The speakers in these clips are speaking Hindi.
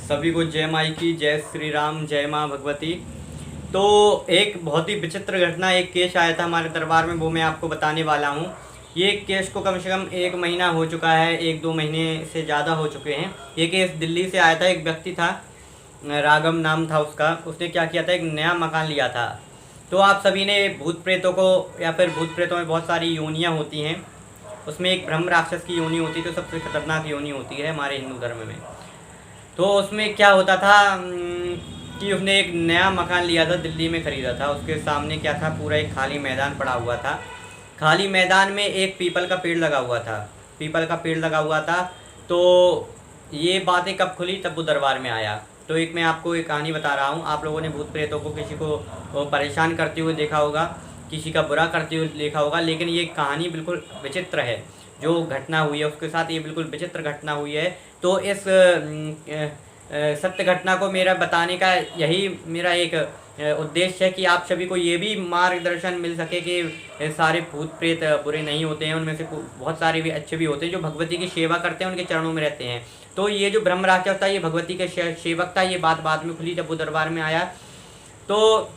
सभी को जय माई की, जय श्री राम, जय माँ भगवती। तो एक बहुत ही विचित्र घटना, एक केस आया था हमारे दरबार में, वो मैं आपको बताने वाला हूँ। ये केस को कम से कम 1 महीना हो चुका है, 1-2 महीने से ज़्यादा हो चुके हैं। ये केस दिल्ली से आया था। एक व्यक्ति था, रागम नाम था उसका। उसने क्या किया था, एक नया मकान लिया था। तो आप सभी ने भूत प्रेतों को, या फिर भूत प्रेतों में बहुत सारी योनियाँ होती हैं, उसमें एक ब्रह्म राक्षस की योनि होती है, तो सबसे खतरनाक योनि होती है हमारे हिंदू धर्म में। तो उसमें क्या होता था कि उसने एक नया मकान लिया था, दिल्ली में ख़रीदा था। उसके सामने क्या था, पूरा एक खाली मैदान पड़ा हुआ था। खाली मैदान में एक पीपल का पेड़ लगा हुआ था। पीपल का पेड़ लगा हुआ था। तो ये बातें कब खुली, तब वो दरबार में आया। तो एक मैं आपको एक कहानी बता रहा हूँ। आप लोगों ने भूत प्रेतों को, किसी को परेशान करते हुए देखा होगा, किसी का बुरा करते हुए देखा होगा, लेकिन ये कहानी बिल्कुल विचित्र है। जो घटना हुई है उसके साथ, ये बिल्कुल विचित्र घटना हुई है। तो इस सत्य घटना को मेरा बताने का यही मेरा एक उद्देश्य है कि आप सभी को ये भी मार्गदर्शन मिल सके कि सारे भूत प्रेत बुरे नहीं होते हैं। उनमें से बहुत सारे भी अच्छे भी होते हैं, जो भगवती की सेवा करते हैं, उनके चरणों में रहते हैं। तो ये जो ब्रह्म राक्षस था, ये भगवती के सेवक था। ये बात बाद में खुली जब वो दरबार में आया। तो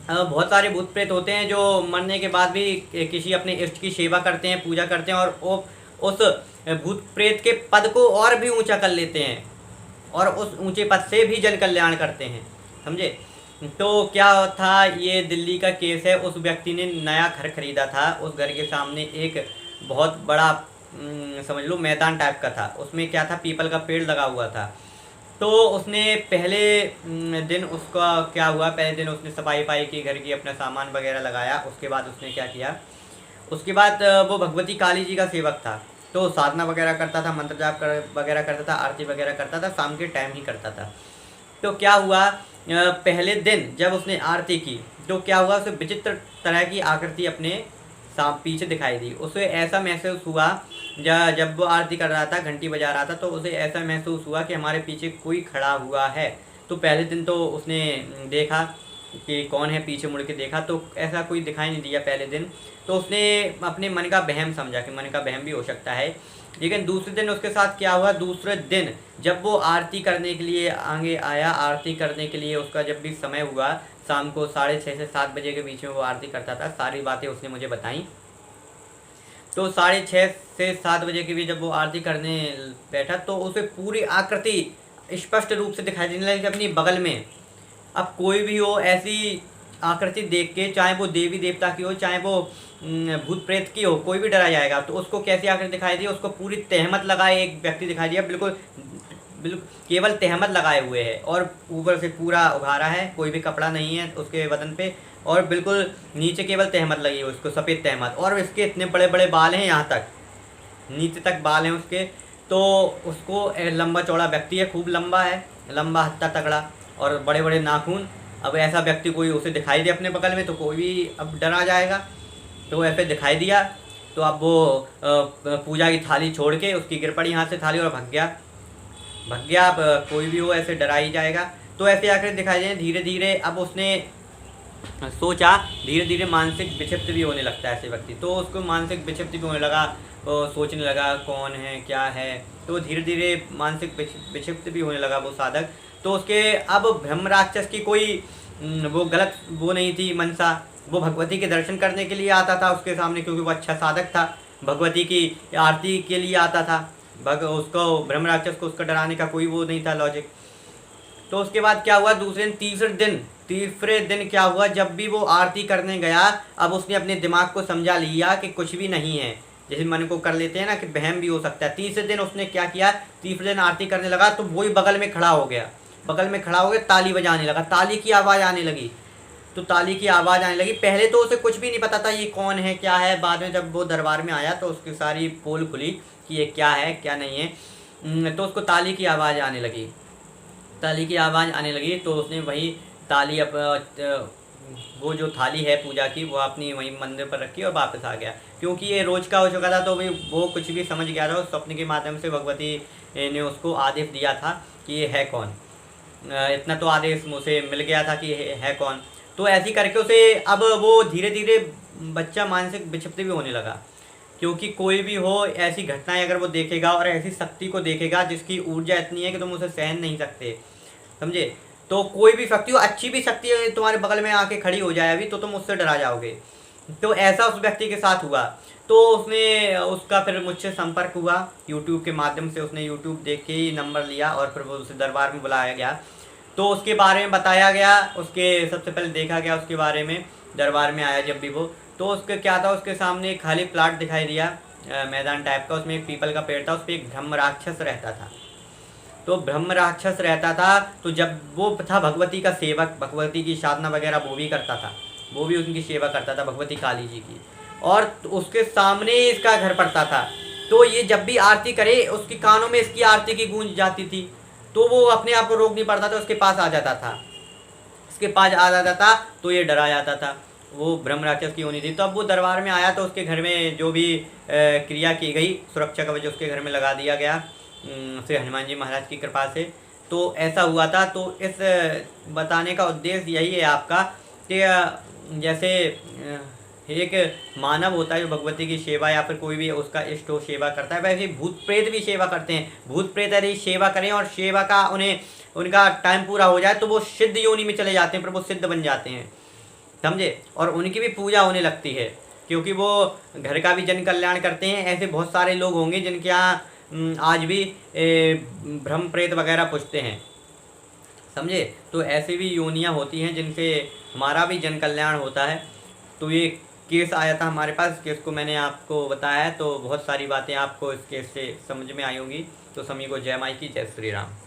बहुत सारे भूत प्रेत होते हैं जो मरने के बाद भी किसी अपने इष्ट की सेवा करते हैं, पूजा करते हैं, और वो उस भूत प्रेत के पद को और भी ऊंचा कर लेते हैं, और उस ऊंचे पद से भी जन कल्याण करते हैं, समझे। तो क्या था, ये दिल्ली का केस है। उस व्यक्ति ने नया घर खरीदा था। उस घर के सामने एक बहुत बड़ा समझ लो मैदान टाइप का था। उसमें क्या था, पीपल का पेड़ लगा हुआ था। तो उसने पहले दिन, उसका क्या हुआ, पहले दिन उसने सफाई की, घर की, अपना सामान वगैरह लगाया। उसके बाद उसने क्या किया, उसके बाद वो भगवती काली जी का सेवक था। तो साधना वगैरह करता था, मंत्र जाप वगैरह करता था, आरती वगैरह करता था, शाम के टाइम ही करता था। तो क्या हुआ, पहले दिन जब उसने आरती की, तो क्या हुआ, उसे विचित्र तरह की आकृति अपने पीछे दिखाई दी। उसे ऐसा महसूस हुआ, जब वो आरती कर रहा था, घंटी बजा रहा था, तो उसे ऐसा महसूस हुआ कि हमारे पीछे कोई खड़ा हुआ है। तो पहले दिन तो उसने देखा कि कौन है, पीछे मुड़ के देखा तो ऐसा कोई दिखाई नहीं दिया पहले दिन। तो उसने अपने मन का वहम समझा कि मन का वहम भी हो सकता है। लेकिन दूसरे दिन उसके साथ क्या हुआ, दूसरे दिन जब वो आरती करने के लिए आगे आया, आरती करने के लिए उसका जब भी समय हुआ, शाम को 6:30 से 7 बजे के बीच में वो आरती करता था। सारी बातें उसने मुझे बताई। तो 6:30 से 7 बजे के बीच जब वो आरती करने बैठा, तो उसे पूरी आकृति स्पष्ट रूप से दिखाई देने लगी अपनी बगल में। अब कोई भी हो, ऐसी आकृति देख के, चाहे वो देवी देवता की हो, चाहे वो भूत प्रेत की हो, कोई भी डरा जाएगा। तो उसको कैसी आकृति दिखाई दी, उसको पूरी तहमत लगाए एक व्यक्ति दिखाई दिया, बिल्कुल बिल्कुल केवल तहमत लगाए हुए है, और ऊपर से पूरा उघारा है, कोई भी कपड़ा नहीं है उसके बदन पे, और बिल्कुल नीचे केवल तहमत लगी है उसको, सफ़ेद तहमत, और इसके इतने बड़े बड़े बाल हैं, यहाँ तक नीचे तक बाल हैं उसके। तो उसको लंबा चौड़ा व्यक्ति है, खूब लंबा है, लंबा हत्ता तगड़ा, और बड़े बड़े नाखून। अब ऐसा व्यक्ति कोई उसे दिखाई दे अपने बगल में, तो कोई भी अब डरा जाएगा। तो ऐसे दिखाई दिया, तो अब वो पूजा की थाली छोड़ के उसकी गिर पड़ी हाथ से थाली, और भाग गया। अब कोई भी हो ऐसे डरा ही जाएगा। तो ऐसे आकर दिखाई दे। धीरे धीरे अब उसने सोचा, धीरे धीरे मानसिक विक्षिप्त भी होने लगता है ऐसे व्यक्ति। तो उसको मानसिक विक्षिप्त भी होने लगा, सोचने लगा कौन है, क्या है। तो धीरे धीरे मानसिक विक्षिप्त भी होने लगा वो साधक। तो उसके अब ब्रह्म राक्षस की कोई वो गलत वो नहीं थी मनसा। वो भगवती के दर्शन करने के लिए आता था उसके सामने, क्योंकि वो अच्छा साधक था, भगवती की आरती के लिए आता था। उसको ब्रह्म राक्षस को उसका डराने का कोई वो नहीं था लॉजिक। तो उसके बाद क्या हुआ, दूसरे दिन तीसरे दिन क्या हुआ, जब भी वो आरती करने गया, अब उसने अपने दिमाग को समझा लिया कि कुछ भी नहीं है, जैसे मन को कर लेते हैं ना कि वहम भी हो सकता है। तीसरे दिन उसने क्या किया, तीसरे दिन आरती करने लगा, तो वही बगल में खड़ा हो गया, ताली बजाने लगा, ताली की आवाज़ आने लगी। तो ताली की आवाज़ आने लगी। पहले तो उसे कुछ भी नहीं पता था ये कौन है, क्या है। बाद में जब वो दरबार में आया तो उसकी सारी पोल खुली कि ये क्या है, क्या नहीं है। तो उसको ताली की आवाज़ आने लगी, तो उसने वही ताली, वो जो थाली है पूजा की, वो अपनी वहीं मंदिर पर रखी और वापस आ गया। क्योंकि ये रोज का हो चुका था, तो भाई वो कुछ भी समझ गया था। उस स्वप्न के माध्यम से भगवती ने उसको आदेश दिया था कि ये है कौन। इतना तो आदेश मुझे मिल गया था कि है कौन। तो ऐसे ही करके उसे अब वो धीरे धीरे बच्चा मानसिक विक्षिप्त भी होने लगा। क्योंकि कोई भी हो ऐसी घटनाएं अगर वो देखेगा और ऐसी शक्ति को देखेगा जिसकी ऊर्जा इतनी है कि तुम उसे सहन नहीं सकते, समझे। तो कोई भी शक्ति हो, अच्छी भी शक्ति है, तुम्हारे बगल में आके खड़ी हो जाए अभी तो तुम उससे डरा जाओगे। तो ऐसा उस व्यक्ति के साथ हुआ। तो उसने उसका फिर मुझसे संपर्क हुआ यूट्यूब के माध्यम से। उसने यूट्यूब देख के ही नंबर लिया और फिर वो उसे दरबार में बुलाया गया। तो उसके बारे में बताया गया, उसके सबसे पहले देखा गया उसके बारे में। दरबार में आया जब भी वो, तो उसके क्या था, उसके सामने एक खाली प्लाट दिखाई दिया, मैदान टाइप का। उसमें एक पीपल का पेड़ था, उस पर एक ब्रह्म राक्षस रहता था। तो ब्रह्म राक्षस रहता था, तो जब वो था भगवती का सेवक, भगवती की साधना वगैरह वो भी करता था, वो भी उनकी सेवा करता था, भगवती काली जी की। और उसके सामने ही इसका घर पड़ता था। तो ये जब भी आरती करे उसके कानों में इसकी आरती की गूंज जाती थी। तो वो अपने आप को रोक नहीं पाता था, उसके पास आ जाता था। इसके पास आ जाता था तो ये डरा जाता था। वो ब्रह्म राक्षस की होनी थी। तो अब वो दरबार में आया तो उसके घर में जो भी क्रिया की गई, सुरक्षा कवच उसके घर में लगा दिया गया श्री हनुमान जी महाराज की कृपा से। तो ऐसा हुआ था। तो इस बताने का उद्देश्य यही है आपका कि जैसे एक मानव होता है जो भगवती की सेवा या फिर कोई भी उसका इष्ट हो सेवा करता है, वैसे ही भूत प्रेत भी सेवा करते हैं। भूत प्रेत यदि सेवा करें और सेवा का उन्हें उनका टाइम पूरा हो जाए तो वो सिद्ध योनि में चले जाते हैं, फिर वो सिद्ध बन जाते हैं, समझे। और उनकी भी पूजा होने लगती है क्योंकि वो घर का भी जन कल्याण करते हैं। ऐसे बहुत सारे लोग होंगे जिनके यहाँ आज भी ब्रह्म प्रेत वगैरह पूजते हैं, समझे। तो ऐसी भी योनियाँ होती हैं जिनसे हमारा भी जन कल्याण होता है। तो ये केस आया था हमारे पास, इस केस को मैंने आपको बताया है। तो बहुत सारी बातें आपको इस केस से समझ में आई होंगी। तो सभी को जय माई की, जय श्री राम।